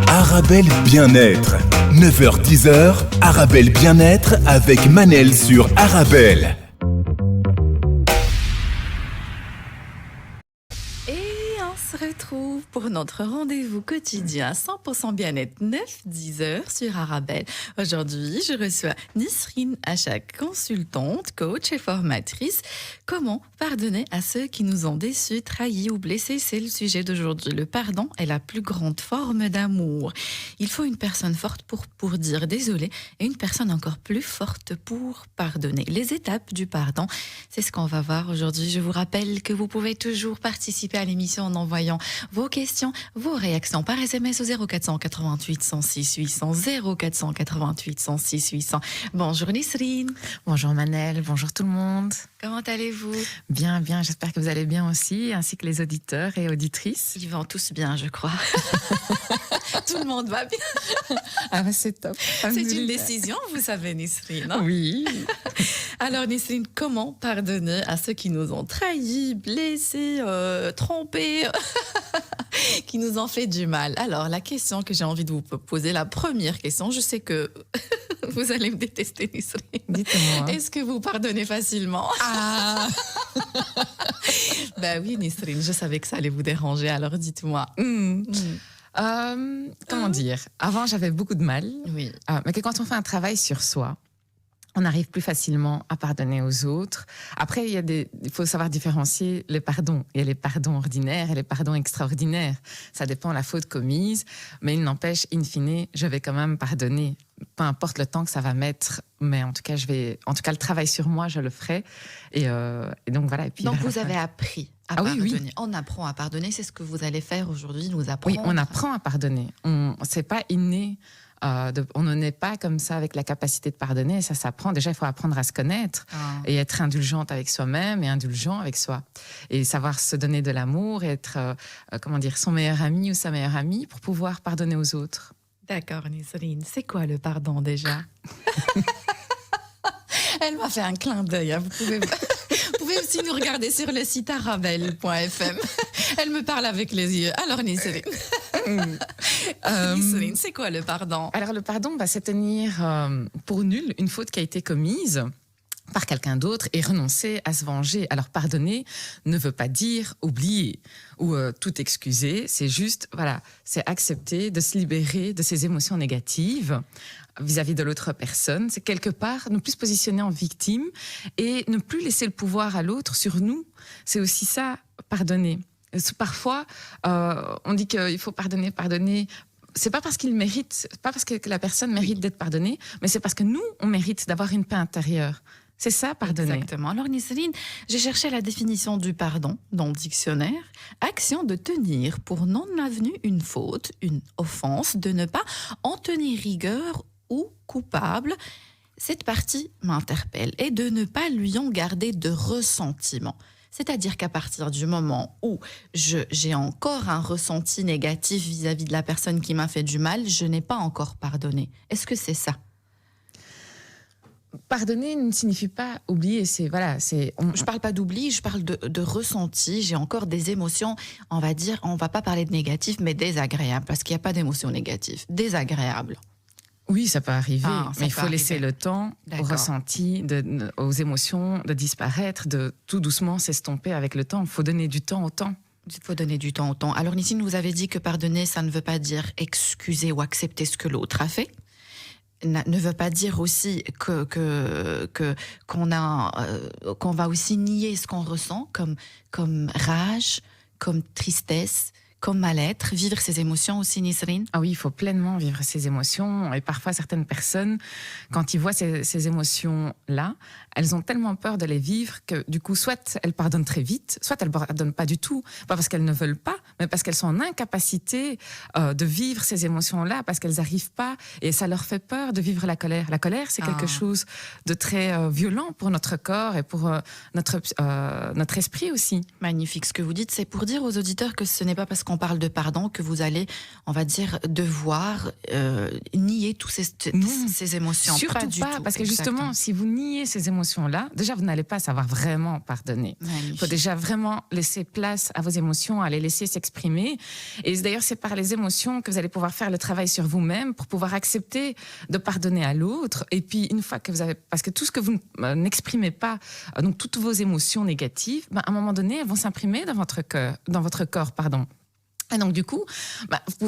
Arabelle Bien-être. 9h-10h, Arabelle Bien-être avec Manel sur Arabelle. Retrouve pour notre rendez-vous quotidien 100% bien-être 9-10 heures sur Arabelle. Aujourd'hui, je reçois Nisrine Achak, consultante, coach et formatrice. Comment pardonner à ceux qui nous ont déçus, trahis ou blessés? C'est le sujet d'aujourd'hui. Le pardon est la plus grande forme d'amour. Il faut une personne forte pour dire désolé et une personne encore plus forte pour pardonner. Les étapes du pardon, c'est ce qu'on va voir aujourd'hui. Je vous rappelle que vous pouvez toujours participer à l'émission en envoyant vos questions, vos réactions par SMS au 0488 106 800 0488 106 800. Bonjour Nisrine. Bonjour Manel, bonjour tout le monde. Comment allez-vous? Bien, j'espère que vous allez bien aussi, ainsi que les auditeurs et auditrices. Ils vont tous bien, je crois. Tout le monde va bien. Ah bah c'est top. C'est une décision, vous savez Nisrine. Hein? Oui. Alors Nisrine, comment pardonner à ceux qui nous ont trahis, blessés, trompés, qui nous ont fait du mal? Alors la question que j'ai envie de vous poser, la première question, je sais que vous allez me détester Nisrine. Dites-moi. Est-ce que vous pardonnez facilement? Ah. Ben oui Nisrine, je savais que ça allait vous déranger, alors dites-moi. Comment dire? Avant, j'avais beaucoup de mal. Oui. Mais que quand on fait un travail sur soi, on arrive plus facilement à pardonner aux autres. Après, il faut savoir différencier les pardons. Il y a les pardons ordinaires et les pardons extraordinaires. Ça dépend de la faute commise, mais il n'empêche, in fine, je vais quand même pardonner. Peu importe le temps que ça va mettre, mais en tout cas, le travail sur moi, je le ferai. Et donc voilà. Et puis, donc vous avez appris à pardonner. Oui. On apprend à pardonner, c'est ce que vous allez faire aujourd'hui, nous apprendre. Oui, on apprend à pardonner. C'est pas inné. On ne naît pas comme ça avec la capacité de pardonner, ça s'apprend. Déjà, il faut apprendre à se connaître et être indulgente avec soi-même et indulgent avec soi. Et savoir se donner de l'amour et être, son meilleur ami ou sa meilleure amie pour pouvoir pardonner aux autres. D'accord, Nisrine. C'est quoi le pardon déjà? Elle m'a fait un clin d'œil. Hein. Vous pouvez aussi nous regarder sur le site arabelle.fm. Elle me parle avec les yeux. Alors, Nisrine. Nisrine, c'est quoi le pardon? Alors, le pardon, c'est tenir pour nul une faute qui a été commise par quelqu'un d'autre et renoncer à se venger. Alors, pardonner ne veut pas dire oublier ou tout excuser. C'est juste, c'est accepter de se libérer de ses émotions négatives vis-à-vis de l'autre personne. C'est quelque part ne plus se positionner en victime et ne plus laisser le pouvoir à l'autre sur nous. C'est aussi ça, pardonner. Parfois, on dit qu'il faut pardonner. C'est pas parce qu'il mérite, c'est pas parce que la personne mérite d'être pardonnée, mais c'est parce que nous, on mérite d'avoir une paix intérieure. C'est ça, pardonner. Exactement. Alors, Nisrine, j'ai cherché la définition du pardon dans le dictionnaire. Action de tenir pour non avenue une faute, une offense, de ne pas en tenir rigueur ou coupable. Cette partie m'interpelle et de ne pas lui en garder de ressentiment. C'est-à-dire qu'à partir du moment où j'ai encore un ressenti négatif vis-à-vis de la personne qui m'a fait du mal, je n'ai pas encore pardonné. Est-ce que c'est ça? Pardonner ne signifie pas oublier. Je parle pas d'oubli, je parle de ressenti. J'ai encore des émotions, on va pas parler de négatif, mais désagréables, parce qu'il n'y a pas d'émotions négatives. Désagréables. Oui, ça peut arriver, mais il faut laisser arriver. le temps au ressenti, aux émotions de disparaître, de tout doucement s'estomper avec le temps. Il faut donner du temps au temps. Il faut donner du temps au temps. Alors, Nisrine, vous avez dit que pardonner, ça ne veut pas dire excuser ou accepter ce que l'autre a fait. Ne veut pas dire aussi qu'on va aussi nier ce qu'on ressent comme rage, comme tristesse, comme mal-être, vivre ses émotions aussi, Nisrine? Ah oui, il faut pleinement vivre ses émotions. Et parfois, certaines personnes, quand ils voient ces émotions-là, elles ont tellement peur de les vivre que du coup, soit elles pardonnent très vite, soit elles ne pardonnent pas du tout. Pas parce qu'elles ne veulent pas, mais parce qu'elles sont en incapacité de vivre ces émotions-là, parce qu'elles n'arrivent pas. Et ça leur fait peur de vivre la colère. La colère, c'est quelque chose de très violent pour notre corps et pour notre esprit aussi. Magnifique. Ce que vous dites, c'est pour dire aux auditeurs que ce n'est pas parce lorsqu'on parle de pardon que vous allez, on va dire, devoir nier tous ces émotions. Surtout du pas, tout. parce que justement, si vous niez ces émotions-là, déjà, vous n'allez pas savoir vraiment pardonner. Il faut déjà vraiment laisser place à vos émotions, à les laisser s'exprimer. Et d'ailleurs, c'est par les émotions que vous allez pouvoir faire le travail sur vous-même pour pouvoir accepter de pardonner à l'autre. Et puis, une fois que vous avez... Parce que tout ce que vous n'exprimez pas, donc toutes vos émotions négatives, à un moment donné, elles vont s'imprimer dans votre corps, pardon. Et donc, du coup,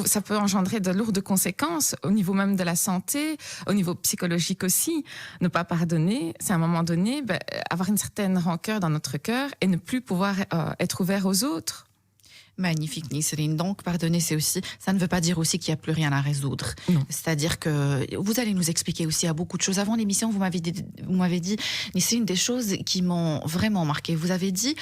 ça peut engendrer de lourdes conséquences au niveau même de la santé, au niveau psychologique aussi. Ne pas pardonner, c'est à un moment donné avoir une certaine rancœur dans notre cœur et ne plus pouvoir être ouvert aux autres. Magnifique, Nisrine. Donc, pardonner, ça ne veut pas dire aussi qu'il n'y a plus rien à résoudre. Non. C'est-à-dire que vous allez nous expliquer aussi à beaucoup de choses. Avant l'émission, vous m'avez dit, Nisrine, des choses qui m'ont vraiment marqué. Vous avez dit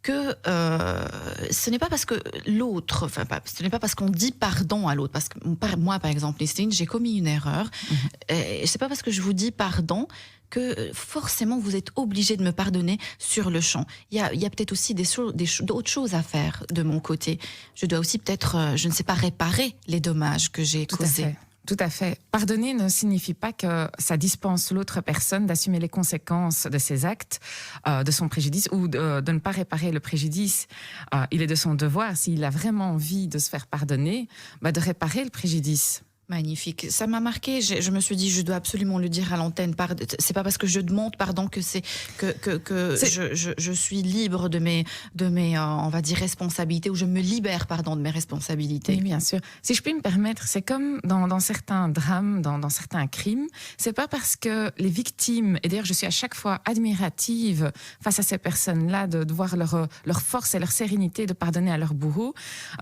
que ce n'est pas parce que l'autre, ce n'est pas parce qu'on dit pardon à l'autre. Parce que moi, par exemple, Nisrine, j'ai commis une erreur. Et c'est pas parce que je vous dis pardon que forcément vous êtes obligé de me pardonner sur le champ. Il y a peut-être aussi d'autres choses à faire de mon côté. Je dois aussi peut-être, je ne sais pas, réparer les dommages que j'ai causés. Tout à fait. Pardonner ne signifie pas que ça dispense l'autre personne d'assumer les conséquences de ses actes, de son préjudice, ou de ne pas réparer le préjudice. Il est de son devoir, s'il a vraiment envie de se faire pardonner, de réparer le préjudice. Magnifique. Ça m'a marqué. Je me suis dit, je dois absolument le dire à l'antenne. C'est pas parce que je demande pardon que je suis libre de mes on va dire responsabilités, ou je me libère de mes responsabilités. Oui, bien sûr. Si je puis me permettre, c'est comme dans certains drames, dans certains crimes. C'est pas parce que les victimes, et d'ailleurs je suis à chaque fois admirative face à ces personnes-là de voir leur force et leur sérénité de pardonner à leur bourreau.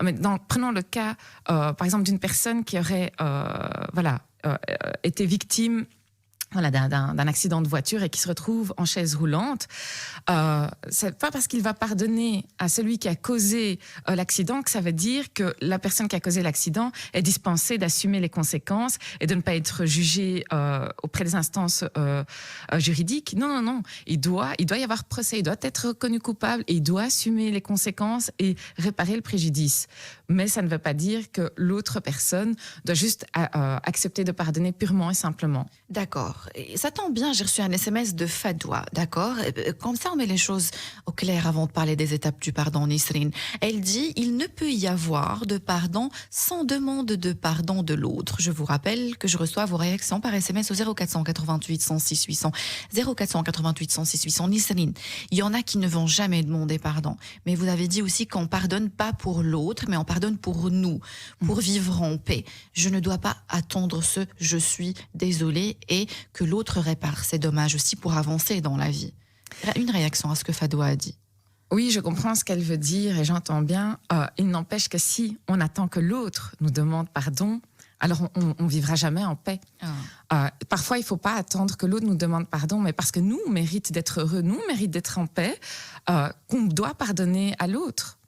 Mais prenons le cas, par exemple, d'une personne qui aurait été victime d'un accident de voiture et qui se retrouve en chaise roulante. C'est pas parce qu'il va pardonner à celui qui a causé l'accident que ça veut dire que la personne qui a causé l'accident est dispensée d'assumer les conséquences et de ne pas être jugée auprès des instances juridiques. Non. Il doit y avoir procès, il doit être reconnu coupable et il doit assumer les conséquences et réparer le préjudice. Mais ça ne veut pas dire que l'autre personne doit juste accepter de pardonner purement et simplement. D'accord. Et ça tombe bien, j'ai reçu un SMS de Fadoua, d'accord? Comme ça, on met les choses au clair avant de parler des étapes du pardon, Nisrine. Elle dit, il ne peut y avoir de pardon sans demande de pardon de l'autre. Je vous rappelle que je reçois vos réactions par SMS au 0488 106 800. 0488 106 800. Nisrine, il y en a qui ne vont jamais demander pardon. Mais vous avez dit aussi qu'on pardonne pas pour l'autre, mais on pardonne pour nous, pour vivre en paix. Je ne dois pas attendre je suis désolée et que l'autre répare ses dommages aussi pour avancer dans la vie. Une réaction à ce que Fadoua a dit. Oui, je comprends ce qu'elle veut dire et j'entends bien. Il n'empêche que si on attend que l'autre nous demande pardon, alors on vivra jamais en paix. Parfois, il ne faut pas attendre que l'autre nous demande pardon, mais parce que nous, on mérite d'être heureux, nous, on mérite d'être en paix, qu'on doit pardonner à l'autre.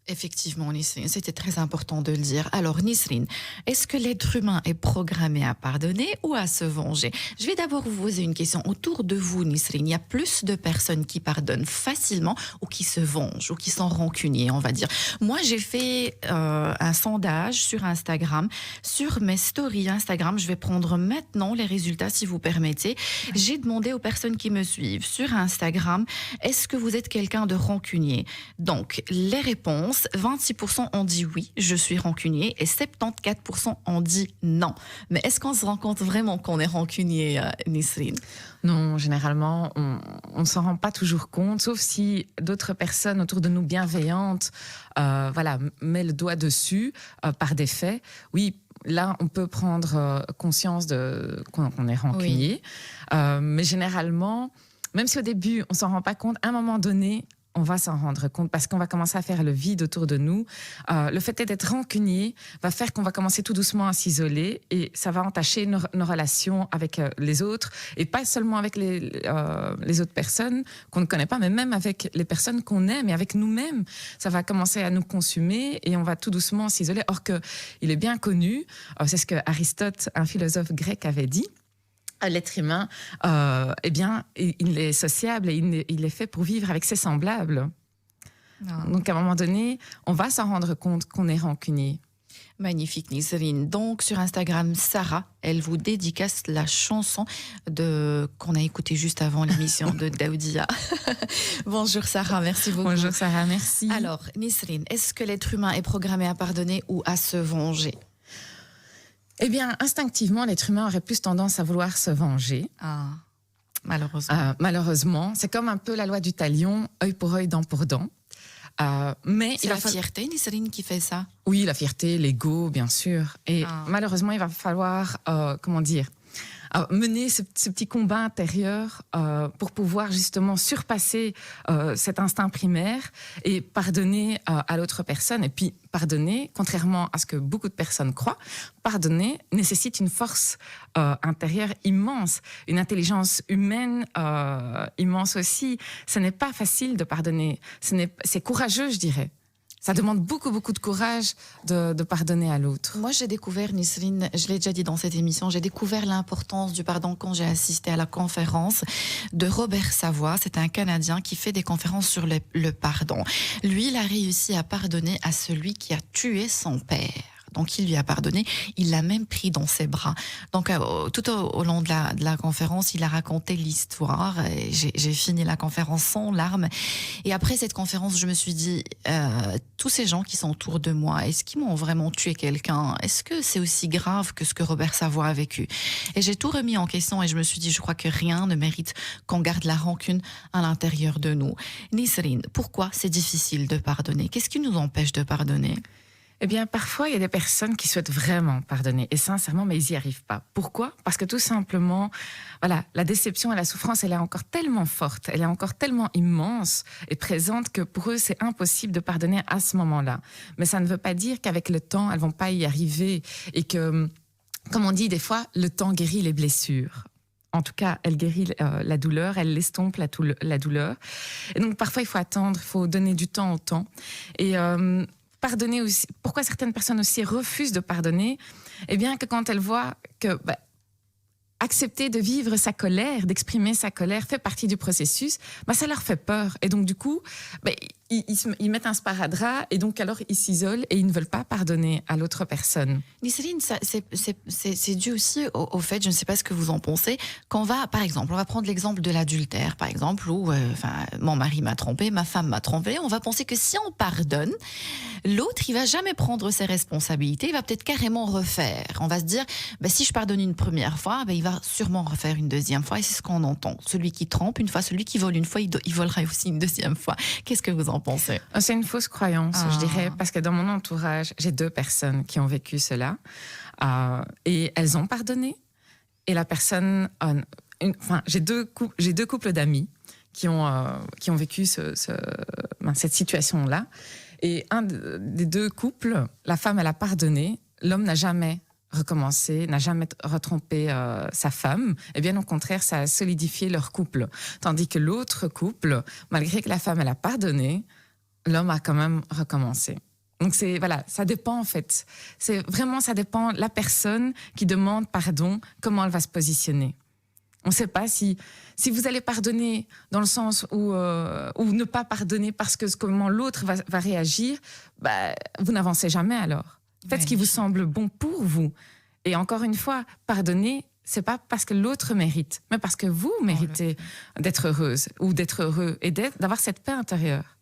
Effectivement, Nisrine, c'était très important de le dire. Alors, Nisrine, est-ce que l'être humain est programmé à pardonner ou à se venger? Je vais d'abord vous poser une question. Autour de vous, Nisrine, il y a plus de personnes qui pardonnent facilement ou qui se vengent ou qui sont rancuniers, on va dire. Moi, j'ai fait un sondage sur Instagram, sur mes stories Instagram. Je vais prendre maintenant les résultats, si vous permettez. J'ai demandé aux personnes qui me suivent sur Instagram, est-ce que vous êtes quelqu'un de rancunier? Donc, les réponses, 26% ont dit oui, je suis rancunier, et 74% ont dit non. Mais est-ce qu'on se rend compte vraiment qu'on est rancunier, Nisrine? Non, généralement, on ne s'en rend pas toujours compte, sauf si d'autres personnes autour de nous bienveillantes mettent le doigt dessus par des faits. Oui, là, on peut prendre conscience qu'on est rancunier. Oui. Mais généralement, même si au début, on ne s'en rend pas compte, à un moment donné, on va s'en rendre compte parce qu'on va commencer à faire le vide autour de nous. Le fait d'être rancunier va faire qu'on va commencer tout doucement à s'isoler et ça va entacher nos relations avec les autres et pas seulement avec les autres personnes qu'on ne connaît pas, mais même avec les personnes qu'on aime et avec nous-mêmes. Ça va commencer à nous consumer et on va tout doucement s'isoler. Or qu'il est bien connu, c'est ce que Aristote, un philosophe grec, avait dit. L'être humain, il est sociable et il est fait pour vivre avec ses semblables. Ah. Donc, à un moment donné, on va s'en rendre compte qu'on est rancunier. Magnifique, Nisrine. Donc, sur Instagram, Sarah, elle vous dédicace la chanson qu'on a écoutée juste avant l'émission de Daoudia. Bonjour Sarah, merci beaucoup. Bonjour Sarah, merci. Alors, Nisrine, est-ce que l'être humain est programmé à pardonner ou à se venger? Eh bien, instinctivement, l'être humain aurait plus tendance à vouloir se venger. Ah, malheureusement. Malheureusement, c'est comme un peu la loi du talion, œil pour œil, dent pour dent. Mais c'est la fierté, Nisrine, qui fait ça? Oui, la fierté, l'ego, bien sûr. Et malheureusement, il va falloir, mener ce petit combat intérieur pour pouvoir justement surpasser cet instinct primaire et pardonner à l'autre personne. Et puis, pardonner, contrairement à ce que beaucoup de personnes croient, pardonner nécessite une force intérieure immense, une intelligence humaine immense aussi. Ce n'est pas facile de pardonner. C'est courageux, je dirais. Ça demande beaucoup, beaucoup de courage de pardonner à l'autre. Moi, j'ai découvert, Nisrine, je l'ai déjà dit dans cette émission, j'ai découvert l'importance du pardon quand j'ai assisté à la conférence de Robert Savoie. C'est un Canadien qui fait des conférences sur le pardon. Lui, il a réussi à pardonner à celui qui a tué son père. Donc, il lui a pardonné. Il l'a même pris dans ses bras. Donc, tout au long de la conférence, il a raconté l'histoire. J'ai fini la conférence sans larmes. Et après cette conférence, je me suis dit, tous ces gens qui sont autour de moi, est-ce qu'ils m'ont vraiment tué quelqu'un? Est-ce que c'est aussi grave que ce que Robert Savoie a vécu? Et j'ai tout remis en question et je me suis dit, je crois que rien ne mérite qu'on garde la rancune à l'intérieur de nous. Nisrine, pourquoi c'est difficile de pardonner? Qu'est-ce qui nous empêche de pardonner? Eh bien, parfois, il y a des personnes qui souhaitent vraiment pardonner. Et sincèrement, mais ils n'y arrivent pas. Pourquoi? Parce que tout simplement, voilà, la déception et la souffrance, elle est encore tellement forte, elle est encore tellement immense et présente que pour eux, c'est impossible de pardonner à ce moment-là. Mais ça ne veut pas dire qu'avec le temps, elles vont pas y arriver et que, comme on dit des fois, le temps guérit les blessures. En tout cas, elle guérit la douleur, elle l'estompe la douleur. Et donc, parfois, il faut attendre, il faut donner du temps au temps. Et pardonner aussi. Pourquoi certaines personnes aussi refusent de pardonner? Eh bien, que quand elles voient que accepter de vivre sa colère, d'exprimer sa colère fait partie du processus, ça leur fait peur. Et donc, du coup, ils mettent un sparadrap et donc alors ils s'isolent et ils ne veulent pas pardonner à l'autre personne. Nisrine, c'est dû aussi au fait, je ne sais pas ce que vous en pensez, qu'on va, par exemple, on va prendre l'exemple de l'adultère, par exemple, où mon mari m'a trompé, ma femme m'a trompé, on va penser que si on pardonne, l'autre, il va jamais prendre ses responsabilités, il va peut-être carrément refaire. On va se dire, si je pardonne une première fois, il va sûrement refaire une deuxième fois, et c'est ce qu'on entend. Celui qui trompe une fois, celui qui vole une fois, il volera aussi une deuxième fois. Qu'est-ce que vous en pensez? C'est une fausse croyance, je dirais, parce que dans mon entourage, j'ai 2 personnes qui ont vécu cela, et elles ont pardonné, et la personne, j'ai deux couples d'amis qui ont vécu cette situation-là, et un des 2 couples, la femme, elle a pardonné, l'homme n'a jamais recommencé, n'a jamais retrompé sa femme. Et bien au contraire, ça a solidifié leur couple. Tandis que l'autre couple, malgré que la femme, elle a pardonné, l'homme a quand même recommencé. Donc ça dépend en fait. Ça dépend de la personne qui demande pardon, comment elle va se positionner. On ne sait pas si vous allez pardonner dans le sens où ne pas pardonner parce que comment l'autre va réagir, vous n'avancez jamais alors. Faites ce qui vous semble bon pour vous. Et encore une fois, pardonner, c'est pas parce que l'autre mérite, mais parce que vous méritez d'être heureuse ou d'être heureux et d'avoir cette paix intérieure.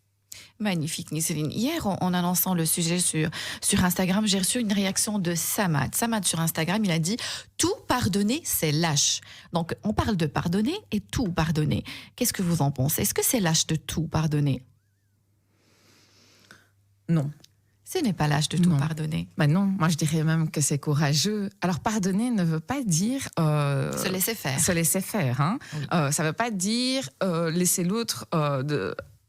Magnifique, Nisrine. Hier, en annonçant le sujet sur Instagram, j'ai reçu une réaction de Samad. Samad, sur Instagram, il a dit « Tout pardonner, c'est lâche ». Donc, on parle de pardonner et tout pardonner. Qu'est-ce que vous en pensez? Est-ce que c'est lâche de tout pardonner? Non. Ce n'est pas lâche de tout pardonner. Non, moi je dirais même que c'est courageux. Alors pardonner ne veut pas dire... se laisser faire. Se laisser faire. Hein. Oui. Ça ne veut pas dire laisser l'autre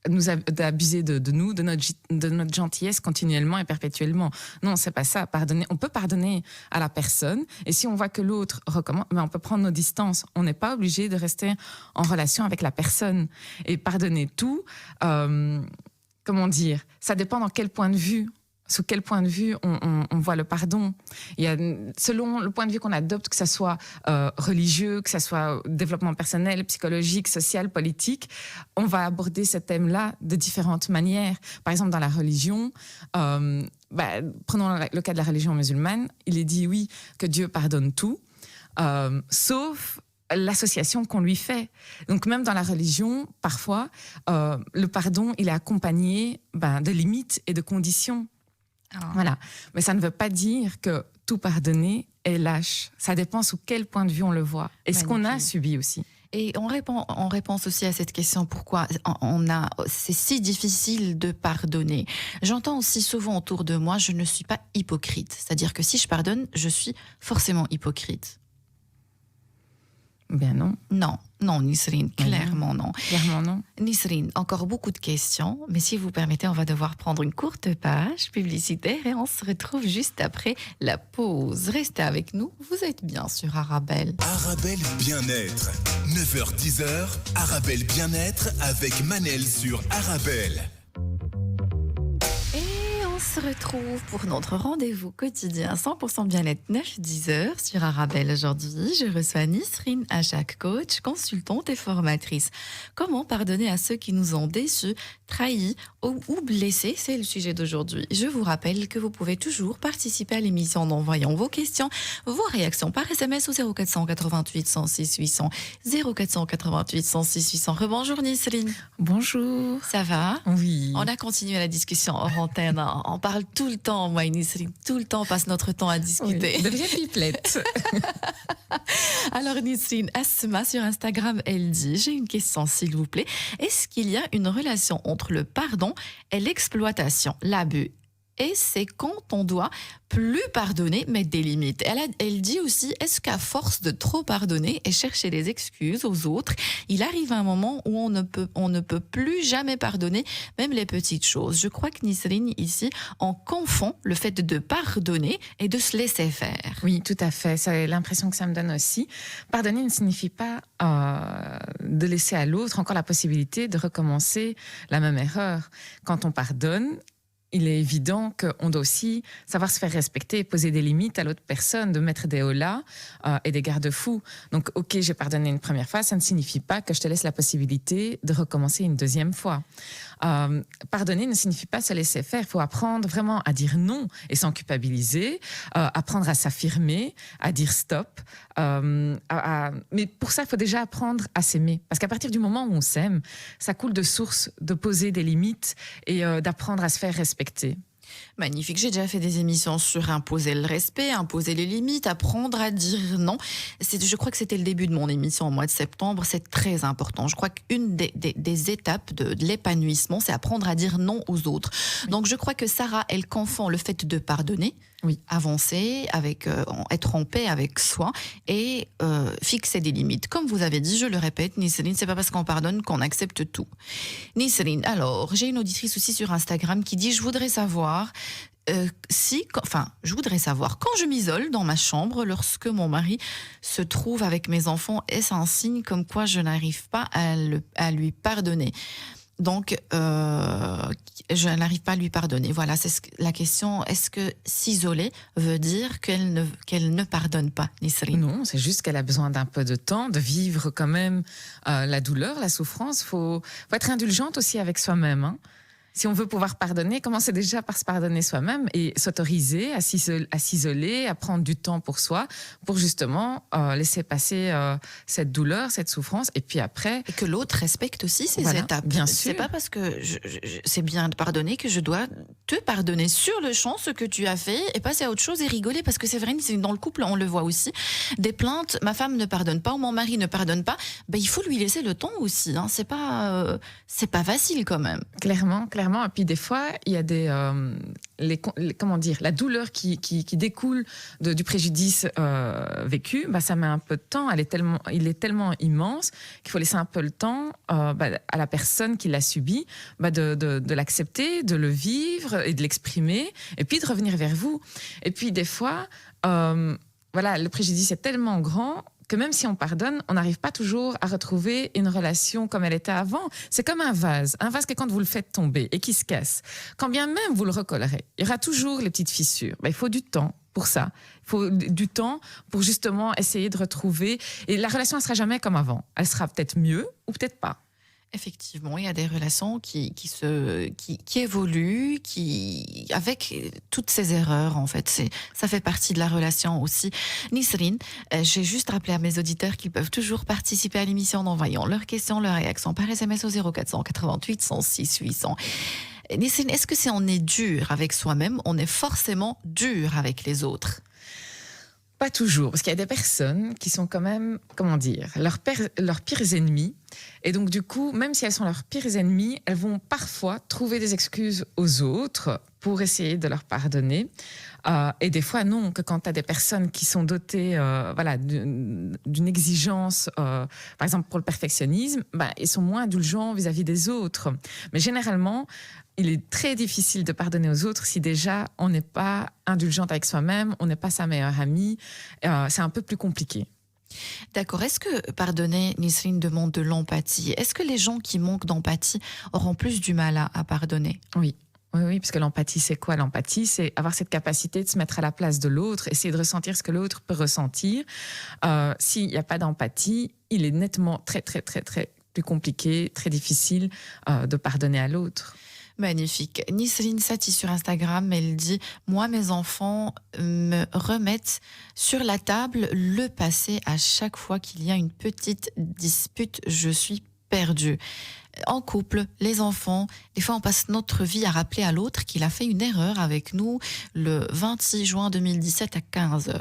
d'abuser de nous, de notre gentillesse continuellement et perpétuellement. Non, c'est pas ça. Pardonner, on peut pardonner à la personne et si on voit que l'autre recommence, on peut prendre nos distances. On n'est pas obligé de rester en relation avec la personne. Et pardonner tout, comment dire, ça dépend dans quel point de vue sous quel point de vue on voit le pardon. Il y a, selon le point de vue qu'on adopte, que ça soit religieux, que ça soit développement personnel, psychologique, social, politique, on va aborder ce thème-là de différentes manières. Par exemple, dans la religion, prenons le cas de la religion musulmane, il est dit, oui, que Dieu pardonne tout, sauf l'association qu'on lui fait. Donc même dans la religion, parfois, le pardon, il est accompagné de limites et de conditions. Oh. Voilà. Mais ça ne veut pas dire que tout pardonner est lâche. Ça dépend sous quel point de vue on le voit. Et ce qu'on a subi aussi. Et on réponse aussi à cette question, pourquoi c'est si difficile de pardonner. J'entends aussi souvent autour de moi, je ne suis pas hypocrite. C'est-à-dire que si je pardonne, je suis forcément hypocrite. Ben non. Non, Nisrine, clairement non. Clairement non. Nisrine, encore beaucoup de questions, mais si vous permettez, on va devoir prendre une courte page publicitaire et on se retrouve juste après la pause. Restez avec nous, vous êtes bien sur Arabelle. Arabelle Bien-être, 9h-10h, Arabelle Bien-être avec Manel sur Arabelle. On se retrouve pour notre rendez-vous quotidien 100% bien-être 9-10h sur Arabelle. Aujourd'hui, je reçois Nisrine Achak, coach, consultante et formatrice. Comment pardonner à ceux qui nous ont déçus, trahis ou blessés? C'est le sujet d'aujourd'hui. Je vous rappelle que vous pouvez toujours participer à l'émission en envoyant vos questions, vos réactions par SMS au 0488 106 800. 0488 106 800. Rebonjour Nisrine. Bonjour. Ça va? Oui. On a continué la discussion hors antenne. On parle tout le temps, moi et Nisrine, tout le temps, on passe notre temps à discuter. Oui, deviens pipelette. Alors Nisrine, Asma sur Instagram, elle dit, j'ai une question s'il vous plaît. Est-ce qu'il y a une relation entre le pardon et l'exploitation, l'abus? Et c'est quand on doit plus pardonner, mettre des limites. Elle dit aussi, est-ce qu'à force de trop pardonner et chercher des excuses aux autres, il arrive un moment où on ne peut plus jamais pardonner, même les petites choses. Je crois que Nisrine, ici, on confond le fait de pardonner et de se laisser faire. Oui, tout à fait. C'est l'impression que ça me donne aussi. Pardonner ne signifie pas de laisser à l'autre encore la possibilité de recommencer la même erreur. Quand on pardonne, il est évident qu'on doit aussi savoir se faire respecter, poser des limites à l'autre personne, de mettre des holà et des garde-fous. Donc, ok, j'ai pardonné une première fois, ça ne signifie pas que je te laisse la possibilité de recommencer une deuxième fois. Pardonner ne signifie pas se laisser faire. Il faut apprendre vraiment à dire non et sans culpabiliser, apprendre à s'affirmer, à dire stop. Mais pour ça, il faut déjà apprendre à s'aimer. Parce qu'à partir du moment où on s'aime, ça coule de source de poser des limites et d'apprendre à se faire respecter. Magnifique, j'ai déjà fait des émissions sur imposer le respect, imposer les limites, apprendre à dire non. Je crois que c'était le début de mon émission au mois de septembre, c'est très important. Je crois qu'une des étapes de l'épanouissement, c'est apprendre à dire non aux autres. Oui. Donc je crois que Sarah, elle confond le fait de pardonner, oui, avancer, être en paix avec soi et fixer des limites. Comme vous avez dit, je le répète, Nisrine, c'est pas parce qu'on pardonne qu'on accepte tout. Nisrine, alors, j'ai une auditrice aussi sur Instagram qui dit, je voudrais savoir quand je m'isole dans ma chambre, lorsque mon mari se trouve avec mes enfants, est-ce un signe comme quoi je n'arrive pas à lui pardonner? Donc, je n'arrive pas à lui pardonner. Voilà, c'est la question. Est-ce que s'isoler veut dire qu'elle ne pardonne pas, Nisrine? Non, c'est juste qu'elle a besoin d'un peu de temps, de vivre quand même la douleur, la souffrance. Faut être indulgente aussi avec soi-même, hein. Si on veut pouvoir pardonner, commencer déjà par se pardonner soi-même et s'autoriser à s'isoler, à prendre du temps pour soi, pour justement laisser passer cette douleur, cette souffrance, et puis après... Et que l'autre respecte aussi ces étapes. Bien sûr. C'est pas parce que c'est bien de pardonner que je dois te pardonner sur le champ ce que tu as fait et passer à autre chose et rigoler, parce que c'est vrai, dans le couple, on le voit aussi, des plaintes, ma femme ne pardonne pas ou mon mari ne pardonne pas, il faut lui laisser le temps aussi, hein. C'est pas facile quand même. Clairement. Et puis des fois, il y a la douleur qui découle du préjudice vécu. Ça met un peu de temps. Il est tellement immense qu'il faut laisser un peu le temps à la personne qui l'a subi de l'accepter, de le vivre et de l'exprimer, et puis de revenir vers vous. Et puis des fois, le préjudice est tellement grand que même si on pardonne, on n'arrive pas toujours à retrouver une relation comme elle était avant. C'est comme un vase que quand vous le faites tomber et qui se casse, quand bien même vous le recollerez, il y aura toujours les petites fissures. Il faut du temps pour ça. Il faut du temps pour justement essayer de retrouver. Et la relation, elle ne sera jamais comme avant. Elle sera peut-être mieux ou peut-être pas. Effectivement, il y a des relations qui évoluent, avec toutes ces erreurs, en fait. Ça fait partie de la relation aussi. Nisrine, j'ai juste rappelé à mes auditeurs qu'ils peuvent toujours participer à l'émission en envoyant leurs questions, leurs réactions par SMS au 0488 106 800. Nisrine, est-ce que si on est dur avec soi-même, on est forcément dur avec les autres? Pas toujours, parce qu'il y a des personnes qui sont quand même, comment dire, leurs pires ennemis. Et donc, du coup, même si elles sont leurs pires ennemis, elles vont parfois trouver des excuses aux autres pour essayer de leur pardonner. Et des fois, non, que quand tu as des personnes qui sont dotées d'une exigence, par exemple pour le perfectionnisme, ils sont moins indulgents vis-à-vis des autres. Mais généralement, il est très difficile de pardonner aux autres si déjà on n'est pas indulgente avec soi-même, on n'est pas sa meilleure amie. C'est un peu plus compliqué. D'accord. Est-ce que pardonner, Nisrine, demande de l'empathie? Est-ce que les gens qui manquent d'empathie auront plus du mal à pardonner? Oui. Oui, parce que l'empathie, c'est quoi? L'empathie, c'est avoir cette capacité de se mettre à la place de l'autre, essayer de ressentir ce que l'autre peut ressentir. S'il n'y a pas d'empathie, il est nettement très, très, très, très plus compliqué, très difficile de pardonner à l'autre. Magnifique. Nisrine Sati sur Instagram, elle dit « Moi, mes enfants me remettent sur la table le passé à chaque fois qu'il y a une petite dispute. Je suis perdue. » En couple, les enfants, des fois on passe notre vie à rappeler à l'autre qu'il a fait une erreur avec nous le 26 juin 2017 à 15h.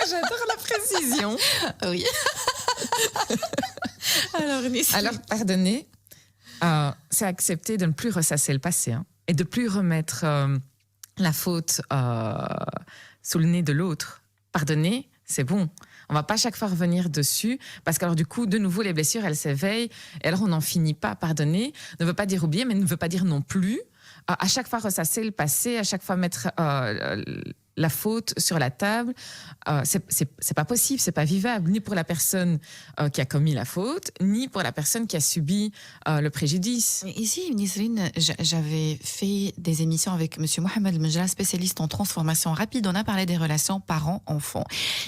J'adore la précision. Oui. Alors, pardonner, c'est accepter de ne plus ressasser le passé et de ne plus remettre la faute sous le nez de l'autre. Pardonner, c'est bon. On ne va pas chaque fois revenir dessus parce qu'alors du coup, de nouveau, les blessures, elles s'éveillent et alors on n'en finit pas. Pardonner ne veut pas dire oublier, mais ne veut pas dire non plus. À chaque fois ressasser le passé, à chaque fois mettre la faute sur la table, c'est pas possible, c'est pas vivable, ni pour la personne qui a commis la faute, ni pour la personne qui a subi le préjudice. Ici, Nisrine, j'avais fait des émissions avec M. Mohamed Mejla, spécialiste en transformation rapide. On a parlé des relations parents-enfants.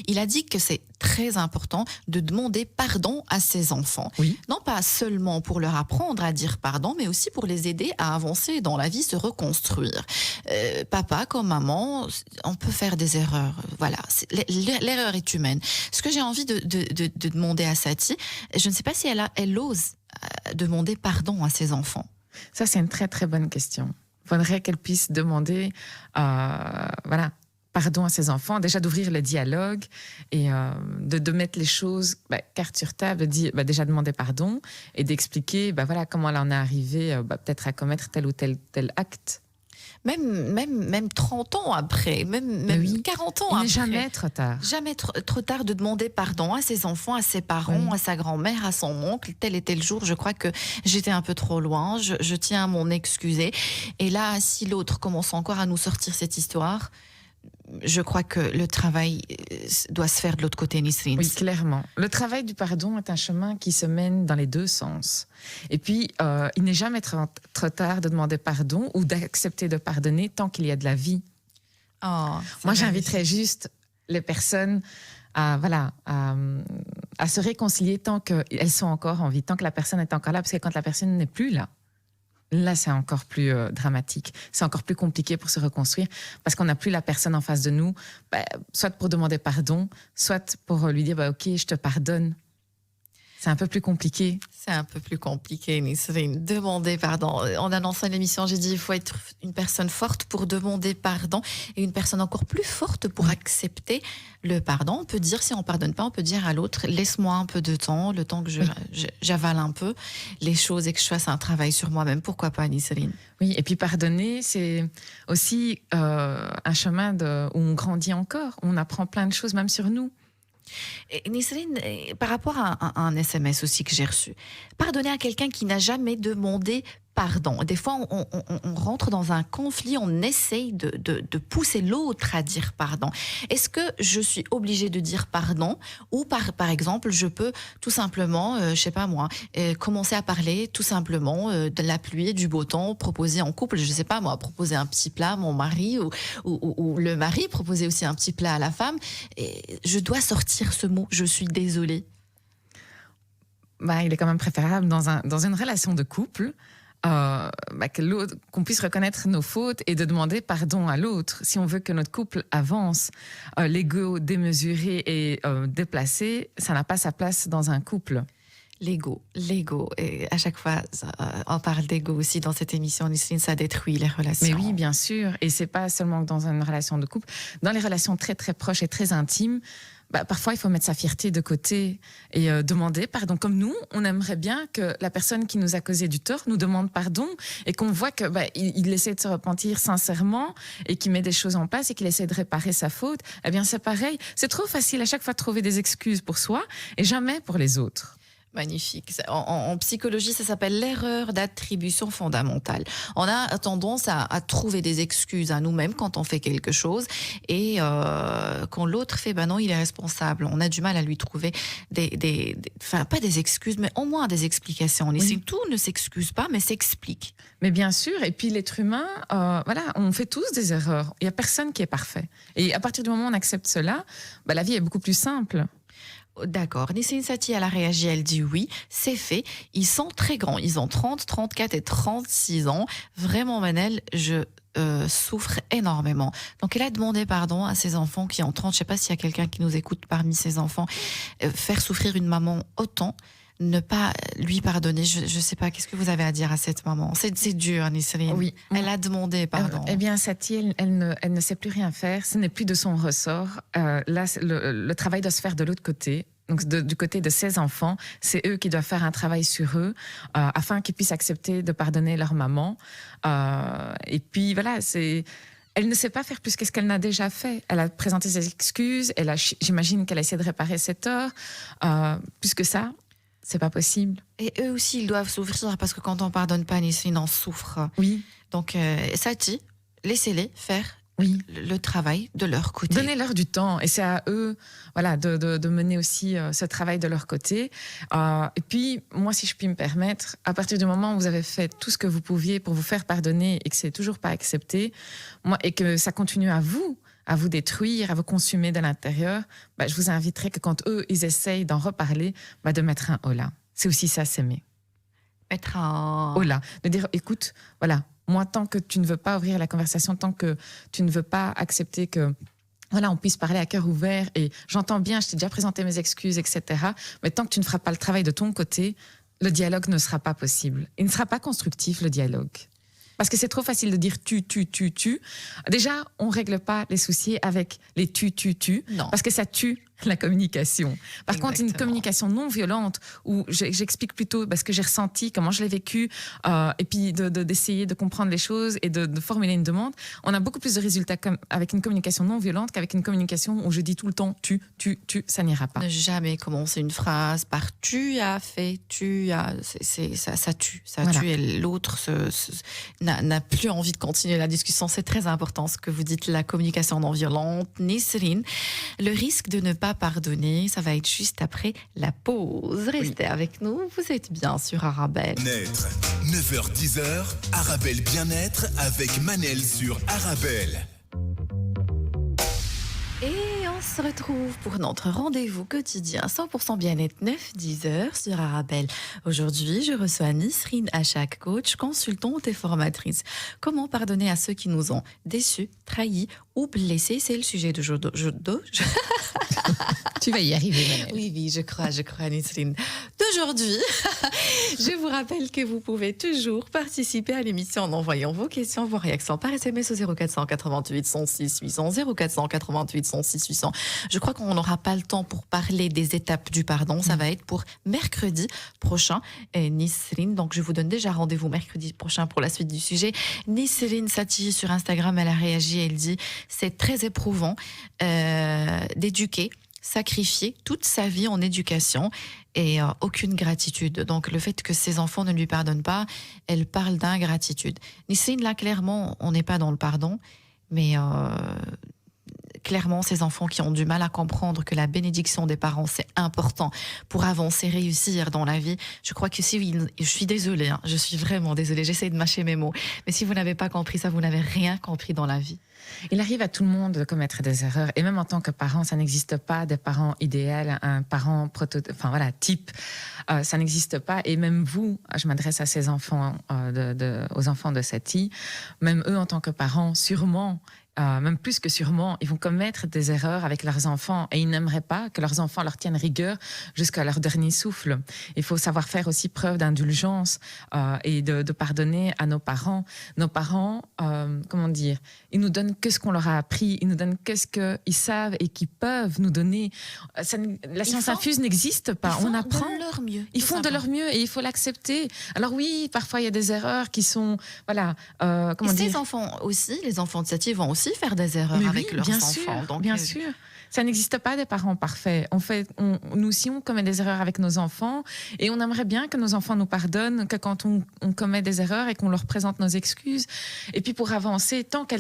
Il a dit que c'est très important de demander pardon à ses enfants. Oui. Non pas seulement pour leur apprendre à dire pardon, mais aussi pour les aider à avancer dans la vie, se reconstruire. Papa comme maman, on peut faire des erreurs. Voilà, l'erreur est humaine. Ce que j'ai envie de demander à Sati, je ne sais pas si elle ose demander pardon à ses enfants. Ça, c'est une très, très bonne question. Il faudrait qu'elle puisse demander pardon à ses enfants, déjà d'ouvrir le dialogue et de mettre les choses carte sur table, de dire, déjà demander pardon et d'expliquer comment elle en est arrivée peut-être à commettre tel ou tel acte. Même 30 ans après, même oui. 40 ans Il après. n'est jamais trop tard. Jamais trop tard de demander pardon à ses enfants, à ses parents, à sa grand-mère, à son oncle. Tel était le jour, je crois que j'étais un peu trop loin, je tiens à m'en excuser. Et là, si l'autre commence encore à nous sortir cette histoire, je crois que le travail doit se faire de l'autre côté, Nisrine. Oui, clairement. Le travail du pardon est un chemin qui se mène dans les deux sens. Et puis, il n'est jamais trop tard de demander pardon ou d'accepter de pardonner tant qu'il y a de la vie. Moi, j'inviterais juste les personnes à se réconcilier tant qu'elles sont encore en vie, tant que la personne est encore là, parce que quand la personne n'est plus là, c'est encore plus dramatique. C'est encore plus compliqué pour se reconstruire parce qu'on n'a plus la personne en face de nous, soit pour demander pardon, soit pour lui dire OK, je te pardonne. C'est un peu plus compliqué. C'est un peu plus compliqué, Nisrine. Demander pardon. En annonçant l'émission, j'ai dit il faut être une personne forte pour demander pardon et une personne encore plus forte pour accepter le pardon. On peut dire, si on ne pardonne pas, on peut dire à l'autre laisse-moi un peu de temps, le temps que j'avale un peu les choses et que je fasse un travail sur moi-même. Pourquoi pas, Nisrine? Oui, et puis pardonner, c'est aussi un chemin où on grandit encore, où on apprend plein de choses, même sur nous. Et Nisrine, par rapport à un SMS aussi que j'ai reçu, pardonner à quelqu'un qui n'a jamais demandé pardon. Des fois, on rentre dans un conflit, on essaye de pousser l'autre à dire pardon. Est-ce que je suis obligée de dire pardon ou par exemple, je peux tout simplement, je sais pas moi, commencer à parler tout simplement de la pluie et du beau temps, proposer en couple, je sais pas moi, proposer un petit plat à mon mari ou le mari proposer aussi un petit plat à la femme. Et je dois sortir ce mot, je suis désolée. Il est quand même préférable dans une relation de couple qu'on puisse reconnaître nos fautes et de demander pardon à l'autre. Si on veut que notre couple avance, l'ego démesuré et déplacé, ça n'a pas sa place dans un couple. L'ego. Et à chaque fois, on parle d'ego aussi dans cette émission. Nisrine, ça détruit les relations. Mais oui, bien sûr. Et c'est pas seulement dans une relation de couple. Dans les relations très, très proches et très intimes, parfois, il faut mettre sa fierté de côté et demander pardon. Comme nous, on aimerait bien que la personne qui nous a causé du tort nous demande pardon et qu'on voit que il essaie de se repentir sincèrement et qu'il met des choses en place et qu'il essaie de réparer sa faute. Eh bien, c'est pareil. C'est trop facile à chaque fois de trouver des excuses pour soi et jamais pour les autres. Magnifique. En psychologie, ça s'appelle l'erreur d'attribution fondamentale. On a tendance à trouver des excuses à nous-mêmes quand on fait quelque chose et quand l'autre fait, non, il est responsable. On a du mal à lui trouver pas des excuses, mais au moins des explications. Oui. Tout ne s'excuse pas, mais s'explique. Mais bien sûr. Et puis l'être humain, on fait tous des erreurs. Il n'y a personne qui est parfait. Et à partir du moment où on accepte cela, la vie est beaucoup plus simple. D'accord. Nisrine Saty, elle a réagi, elle dit oui, c'est fait. Ils sont très grands. Ils ont 30, 34 et 36 ans. Vraiment, Manel, je souffre énormément. Donc, elle a demandé pardon à ses enfants qui ont 30. Je ne sais pas s'il y a quelqu'un qui nous écoute parmi ses enfants. Faire souffrir une maman autant, ne pas lui pardonner. Je ne sais pas, qu'est-ce que vous avez à dire à cette maman? C'est dur, Nisrine. Oui. Elle a demandé pardon. Eh bien, Saty, elle ne sait plus rien faire. Ce n'est plus de son ressort. Là, le travail doit se faire de l'autre côté. Donc, du côté de ses enfants, c'est eux qui doivent faire un travail sur eux afin qu'ils puissent accepter de pardonner leur maman. Et puis, voilà, elle ne sait pas faire plus que ce qu'elle n'a déjà fait. Elle a présenté ses excuses. J'imagine qu'elle a essayé de réparer ses torts. Plus que ça, c'est pas possible. Et eux aussi, ils doivent souffrir parce que quand on pardonne pas, Nisrine en souffre. Oui. Donc, Saty, laissez-les faire le travail de leur côté. Donnez-leur du temps et c'est à eux de mener aussi ce travail de leur côté. Et puis, moi, si je puis me permettre, à partir du moment où vous avez fait tout ce que vous pouviez pour vous faire pardonner et que c'est toujours pas accepté, et que ça continue à vous détruire, à vous consumer de l'intérieur, je vous inviterai que quand eux, ils essayent d'en reparler, de mettre un holà. C'est aussi ça, s'aimer. Mettre un holà. De dire, écoute, moi, tant que tu ne veux pas ouvrir la conversation, tant que tu ne veux pas accepter que on puisse parler à cœur ouvert, et j'entends bien, je t'ai déjà présenté mes excuses, etc. Mais tant que tu ne feras pas le travail de ton côté, le dialogue ne sera pas possible. Il ne sera pas constructif, le dialogue. Parce que c'est trop facile de dire tu. Déjà, on ne règle pas les soucis avec les tu. Non. Parce que ça tue la communication. Par Exactement. contre, une communication non violente où j'explique plutôt ce que j'ai ressenti, comment je l'ai vécu, et puis d'essayer de comprendre les choses et de formuler une demande, on a beaucoup plus de résultats avec une communication non violente qu'avec une communication où je dis tout le temps tu, ça n'ira pas. Ne jamais commencer une phrase par tu as fait, tu as... Ça tue. Ça tue et l'autre n'a plus envie de continuer la discussion. C'est très important ce que vous dites, la communication non violente. Nisrine, le risque de ne pas pardonner, ça va être juste après la pause. Restez avec nous, vous êtes bien sur Arabelle. Bien-être, 9h-10h, Arabelle Bien-être avec Manel sur Arabelle. Et on se retrouve pour notre rendez-vous quotidien 100% bien-être 9-10h sur Arabelle. Aujourd'hui, je reçois Nisrine Achak, coach, consultante et formatrice. Comment pardonner à ceux qui nous ont déçus, trahis ou blessés? C'est le sujet de Tu vas y arriver, Manel. Oui, je crois, Nisrine. D'aujourd'hui, je vous rappelle que vous pouvez toujours participer à l'émission en envoyant vos questions, vos réactions par SMS au 0488 106 800, 0488 106 800. Je crois qu'on n'aura pas le temps pour parler des étapes du pardon. Ça va être pour mercredi prochain. Et Nisrine, donc je vous donne déjà rendez-vous mercredi prochain pour la suite du sujet. Nisrine Saty sur Instagram, elle a réagi, elle dit « C'est très éprouvant d'éduquer, sacrifier toute sa vie en éducation et aucune gratitude. Donc le fait que ses enfants ne lui pardonnent pas, elle parle d'ingratitude. Nisrine, là clairement, on n'est pas dans le pardon, mais clairement, ces enfants qui ont du mal à comprendre que la bénédiction des parents, c'est important pour avancer, réussir dans la vie. Je crois que je suis désolée, hein, je suis vraiment désolée, j'essaie de mâcher mes mots. Mais si vous n'avez pas compris ça, vous n'avez rien compris dans la vie. Il arrive à tout le monde de commettre des erreurs. Et même en tant que parent, ça n'existe pas des parents idéaux, un parent type. Ça n'existe pas. Et même vous, je m'adresse à ces enfants, aux enfants de Satie, même eux en tant que parents, sûrement, même plus que sûrement, ils vont commettre des erreurs avec leurs enfants et ils n'aimeraient pas que leurs enfants leur tiennent rigueur jusqu'à leur dernier souffle. Il faut savoir faire aussi preuve d'indulgence et de pardonner à nos parents. Nos parents, ils nous donnent que ce qu'on leur a appris, ils nous donnent que ce qu'ils savent et qu'ils peuvent nous donner. La science infuse n'existe pas. On apprend. De leur mieux. Ils font de leur mieux et il faut l'accepter. Alors oui, parfois il y a des erreurs qui sont, Ces enfants aussi, les enfants de Satie vont aussi faire des erreurs avec leurs enfants. Donc, bien sûr. Ça n'existe pas des parents parfaits. Nous aussi, on commet des erreurs avec nos enfants et on aimerait bien que nos enfants nous pardonnent, que quand on commet des erreurs et qu'on leur présente nos excuses. Et puis pour avancer, tant que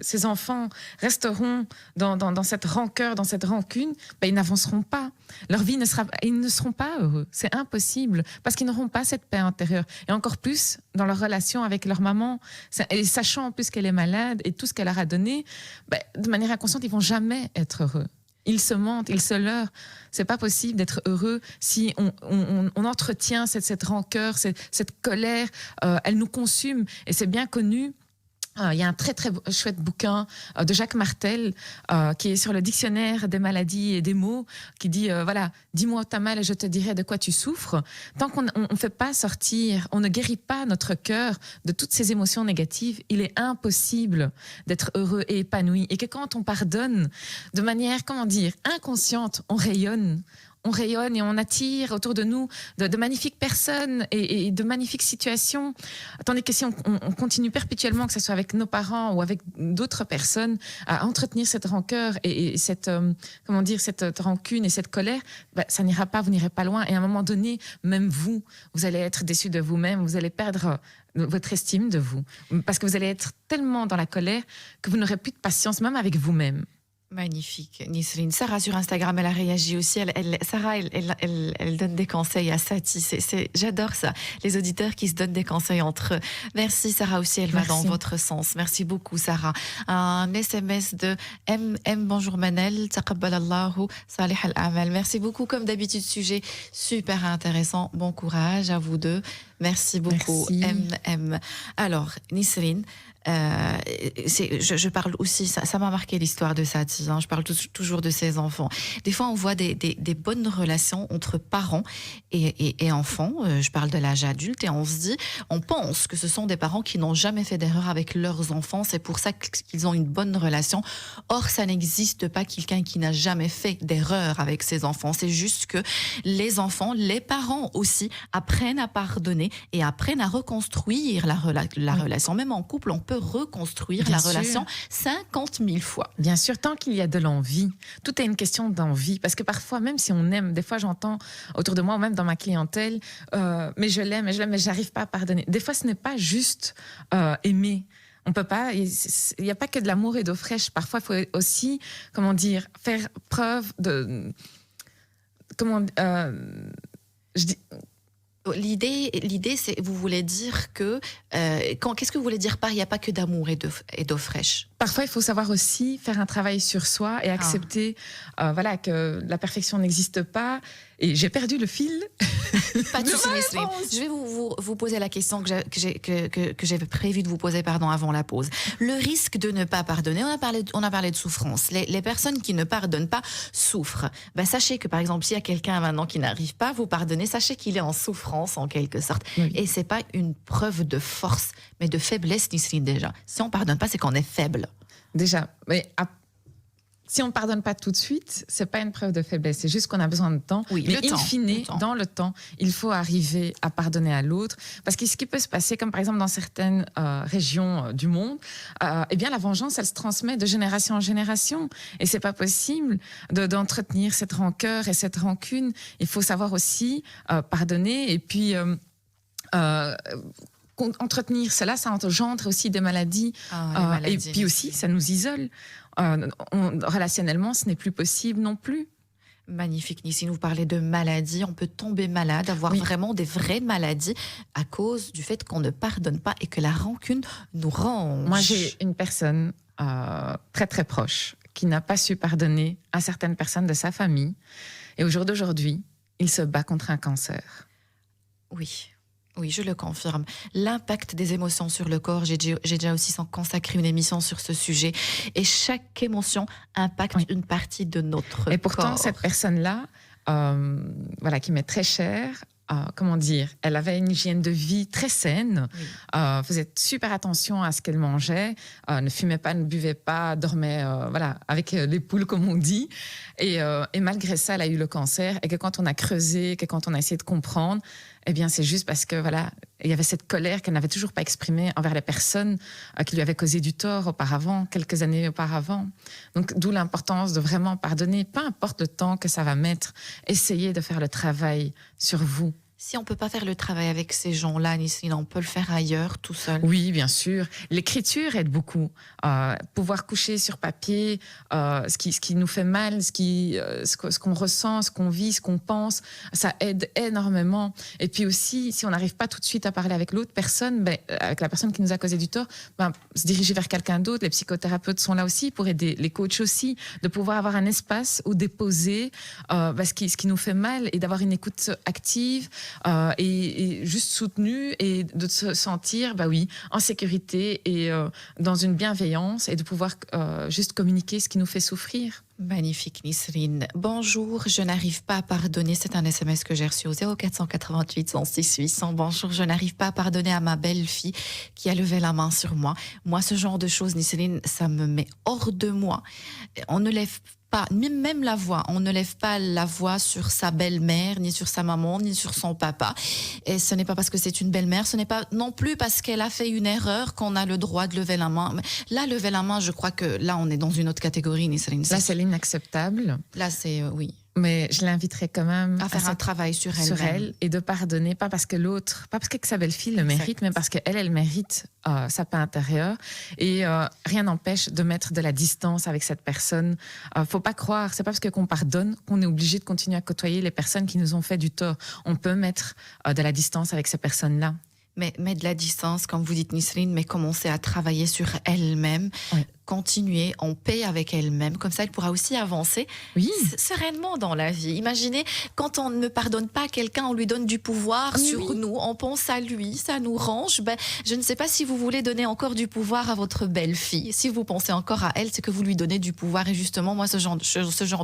ces enfants resteront dans cette rancœur, dans cette rancune, ils n'avanceront pas. Leur vie ils ne seront pas heureux. C'est impossible parce qu'ils n'auront pas cette paix intérieure. Et encore plus dans leur relation avec leur maman, et sachant en plus qu'elle est malade et tout ce qu'elle leur a donné, de manière inconsciente, ils vont jamais être heureux. Ils se mentent, ils se leurrent. C'est pas possible d'être heureux si on entretient cette rancœur, cette colère. Elle nous consume et c'est bien connu. Il y a un très très chouette bouquin de Jacques Martel qui est sur le dictionnaire des maladies et des mots, qui dit dis-moi où t'as mal et je te dirai de quoi tu souffres. Tant qu'on ne fait pas sortir, on ne guérit pas notre cœur de toutes ces émotions négatives, il est impossible d'être heureux et épanoui. Et que quand on pardonne de manière, inconsciente, on rayonne et on attire autour de nous de magnifiques personnes et de magnifiques situations. Tandis que si on continue perpétuellement, que ce soit avec nos parents ou avec d'autres personnes, à entretenir cette rancœur et cette rancune et cette colère, ça n'ira pas, vous n'irez pas loin. Et à un moment donné, même vous allez être déçu de vous-même, vous allez perdre votre estime de vous. Parce que vous allez être tellement dans la colère que vous n'aurez plus de patience, même avec vous-même. Magnifique, Nisrine. Sarah sur Instagram, elle a réagi aussi. Sarah, elle donne des conseils à Satie. J'adore ça. Les auditeurs qui se donnent des conseils entre eux. Merci Sarah aussi, elle va dans votre sens. Merci beaucoup Sarah. Un SMS de MM. Bonjour Manel. Taqabbalallahu salih al-amal. Merci beaucoup. Comme d'habitude, sujet super intéressant. Bon courage à vous deux. Merci beaucoup. Merci. MM. Alors, Nisrine, je parle aussi, ça m'a marqué l'histoire de Satie, hein, je parle toujours de ses enfants. Des fois, on voit des bonnes relations entre parents et enfants. Je parle de l'âge adulte et on pense que ce sont des parents qui n'ont jamais fait d'erreur avec leurs enfants. C'est pour ça qu'ils ont une bonne relation. Or, ça n'existe pas quelqu'un qui n'a jamais fait d'erreur avec ses enfants. C'est juste que les enfants, les parents aussi, apprennent à pardonner et apprennent à reconstruire la relation. Même en couple, on peut reconstruire la relation 50 000 fois. Bien sûr, tant qu'il y a de l'envie. Tout est une question d'envie. Parce que parfois, même si on aime, des fois j'entends autour de moi, ou même dans ma clientèle, mais je l'aime, mais j'arrive pas à pardonner. Des fois, ce n'est pas juste aimer. On peut pas, il n'y a pas que de l'amour et d'eau fraîche. Parfois, il faut aussi, faire preuve de... L'idée, c'est, vous voulez dire que... qu'est-ce que vous voulez dire par il n'y a pas que d'amour et d'eau fraîche? Parfois, il faut savoir aussi faire un travail sur soi et accepter que la perfection n'existe pas. Et j'ai perdu le fil. Pas de souci, Nisrine. Je vais vous poser la question que j'avais prévu de vous poser avant la pause. Le risque de ne pas pardonner, on a parlé de souffrance. Les personnes qui ne pardonnent pas souffrent. Sachez que, par exemple, s'il y a quelqu'un maintenant qui n'arrive pas à vous pardonner, sachez qu'il est en souffrance, en quelque sorte. Oui. Et c'est pas une preuve de force, mais de faiblesse, Nisrine, déjà. Si on pardonne pas, c'est qu'on est faible. Déjà, mais si on ne pardonne pas tout de suite, c'est pas une preuve de faiblesse. C'est juste qu'on a besoin de temps. Oui, mais le in temps, fine, le temps. dans le temps, il faut arriver à pardonner à l'autre. Parce que ce qui peut se passer, comme par exemple dans certaines régions du monde, eh bien la vengeance, elle se transmet de génération en génération. Et c'est pas possible d'entretenir cette rancœur et cette rancune. Il faut savoir aussi pardonner et puis entretenir cela, ça engendre aussi des maladies. Les maladies, et puis aussi, ça nous isole. Relationnellement, ce n'est plus possible non plus. Magnifique, Nisrine, vous parlez de maladies. On peut tomber malade, avoir vraiment des vraies maladies à cause du fait qu'on ne pardonne pas et que la rancune nous ronge. Moi, j'ai une personne très très proche qui n'a pas su pardonner à certaines personnes de sa famille. Et au jour d'aujourd'hui, il se bat contre un cancer. Oui, je le confirme. L'impact des émotions sur le corps, j'ai déjà aussi consacré une émission sur ce sujet. Et chaque émotion impacte une partie de notre corps. Et pourtant, cette personne-là, qui m'est très chère, elle avait une hygiène de vie très saine, faisait super attention à ce qu'elle mangeait, ne fumait pas, ne buvait pas, dormait avec les poules, comme on dit. Et malgré ça, elle a eu le cancer. Et que quand on a creusé, que quand on a essayé de comprendre, eh bien, c'est juste parce que il y avait cette colère qu'elle n'avait toujours pas exprimée envers les personnes qui lui avaient causé du tort auparavant, quelques années auparavant. Donc, d'où l'importance de vraiment pardonner, peu importe le temps que ça va mettre. Essayez de faire le travail sur vous. Si on ne peut pas faire le travail avec ces gens-là, Nisrine, on peut le faire ailleurs, tout seul. Oui, bien sûr. L'écriture aide beaucoup. Pouvoir coucher sur papier ce qui nous fait mal, ce qu'on ressent, ce qu'on vit, ce qu'on pense, ça aide énormément. Et puis aussi, si on n'arrive pas tout de suite à parler avec l'autre personne, avec la personne qui nous a causé du tort, se diriger vers quelqu'un d'autre. Les psychothérapeutes sont là aussi pour aider, les coachs aussi, de pouvoir avoir un espace où déposer ce qui nous fait mal et d'avoir une écoute active. Et juste soutenu et de se sentir en sécurité et dans une bienveillance et de pouvoir juste communiquer ce qui nous fait souffrir. Magnifique, Nisrine. Bonjour, je n'arrive pas à pardonner. C'est un SMS que j'ai reçu au 0488 106 800. Bonjour, je n'arrive pas à pardonner à ma belle-fille qui a levé la main sur moi. Moi, ce genre de choses, Nisrine, ça me met hors de moi. On ne lève pas, même la voix, on ne lève pas la voix sur sa belle-mère, ni sur sa maman, ni sur son papa. Et ce n'est pas parce que c'est une belle-mère, ce n'est pas non plus parce qu'elle a fait une erreur qu'on a le droit de lever la main. Là, lever la main, je crois que là, on est dans une autre catégorie. Là, c'est l'inacceptable. Là, c'est oui. Mais je l'inviterais quand même à faire un travail sur elle et de pardonner, pas parce que sa belle-fille le mérite, mais parce qu'elle mérite sa paix intérieure. Et rien n'empêche de mettre de la distance avec cette personne. Faut pas croire, c'est pas parce qu'on pardonne qu'on est obligé de continuer à côtoyer les personnes qui nous ont fait du tort. On peut mettre de la distance avec ces personnes-là. Mais de la distance, comme vous dites, Nisrine, mais commencer à travailler sur elle-même, continuer en paix avec elle-même. Comme ça, elle pourra aussi avancer sereinement dans la vie. Imaginez, quand on ne pardonne pas quelqu'un, on lui donne du pouvoir sur nous, on pense à lui, ça nous range. Je ne sais pas si vous voulez donner encore du pouvoir à votre belle-fille. Si vous pensez encore à elle, c'est que vous lui donnez du pouvoir. Et justement, moi, ce genre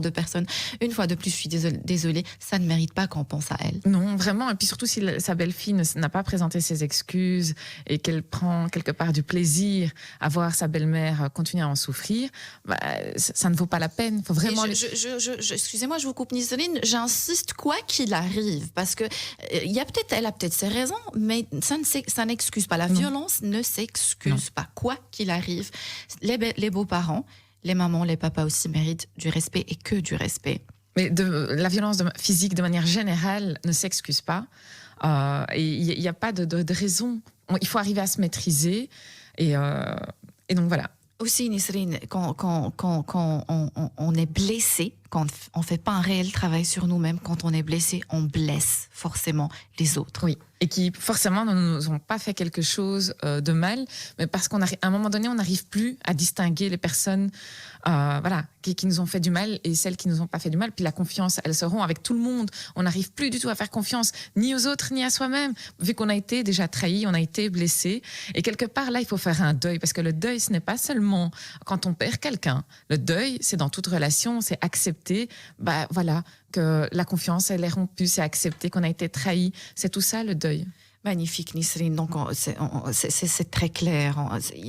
de personne, une fois de plus, je suis désolée, ça ne mérite pas qu'on pense à elle. Non, vraiment. Et puis surtout, si sa belle-fille n'a pas présenté ses excuses et qu'elle prend quelque part du plaisir à voir sa belle-mère continuer à en souffrir, ça ne vaut pas la peine. Faut vraiment. Excusez-moi, je vous coupe, Nisrine. J'insiste quoi qu'il arrive, parce que elle a peut-être ses raisons, mais ça n'excuse pas. La violence ne s'excuse pas, quoi qu'il arrive. Les beaux-parents, les mamans, les papas aussi méritent du respect et que du respect. Mais la violence physique, de manière générale, ne s'excuse pas. Il n'y a pas de raison. Il faut arriver à se maîtriser. Et donc, voilà. Aussi, Nisrine, quand on est blessé, quand on ne fait pas un réel travail sur nous-mêmes, quand on est blessé, on blesse forcément les autres. Oui, et qui forcément ne nous ont pas fait quelque chose de mal, mais parce qu'à un moment donné, on n'arrive plus à distinguer les personnes qui nous ont fait du mal et celles qui ne nous ont pas fait du mal. Puis la confiance, elles se rompt avec tout le monde. On n'arrive plus du tout à faire confiance ni aux autres ni à soi-même, vu qu'on a été déjà trahi, on a été blessé. Et quelque part, là, il faut faire un deuil, parce que le deuil, ce n'est pas seulement quand on perd quelqu'un. Le deuil, c'est dans toute relation, c'est accepter que la confiance, elle est rompue, c'est accepter qu'on a été trahi. C'est tout ça, le deuil. Magnifique, Nisrine. Donc, c'est très clair.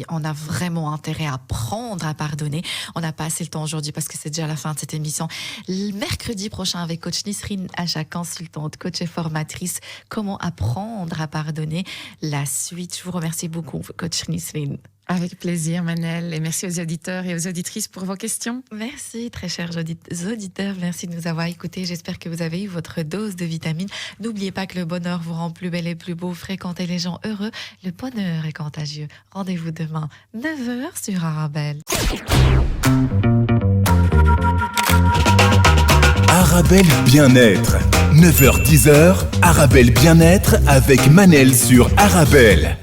On a vraiment intérêt à apprendre à pardonner. On n'a pas assez le temps aujourd'hui parce que c'est déjà la fin de cette émission. Le mercredi prochain, avec coach Nisrine Acha, consultante, coach et formatrice, comment apprendre à pardonner. La suite, je vous remercie beaucoup, coach Nisrine. Avec plaisir, Manel. Et merci aux auditeurs et aux auditrices pour vos questions. Merci, très chers auditeurs. Merci de nous avoir écoutés. J'espère que vous avez eu votre dose de vitamines. N'oubliez pas que le bonheur vous rend plus belle et plus beau. Fréquentez les gens heureux. Le bonheur est contagieux. Rendez-vous demain, 9h sur Arabelle. Arabelle Bien-être. 9h-10h, Arabelle Bien-être avec Manel sur Arabelle.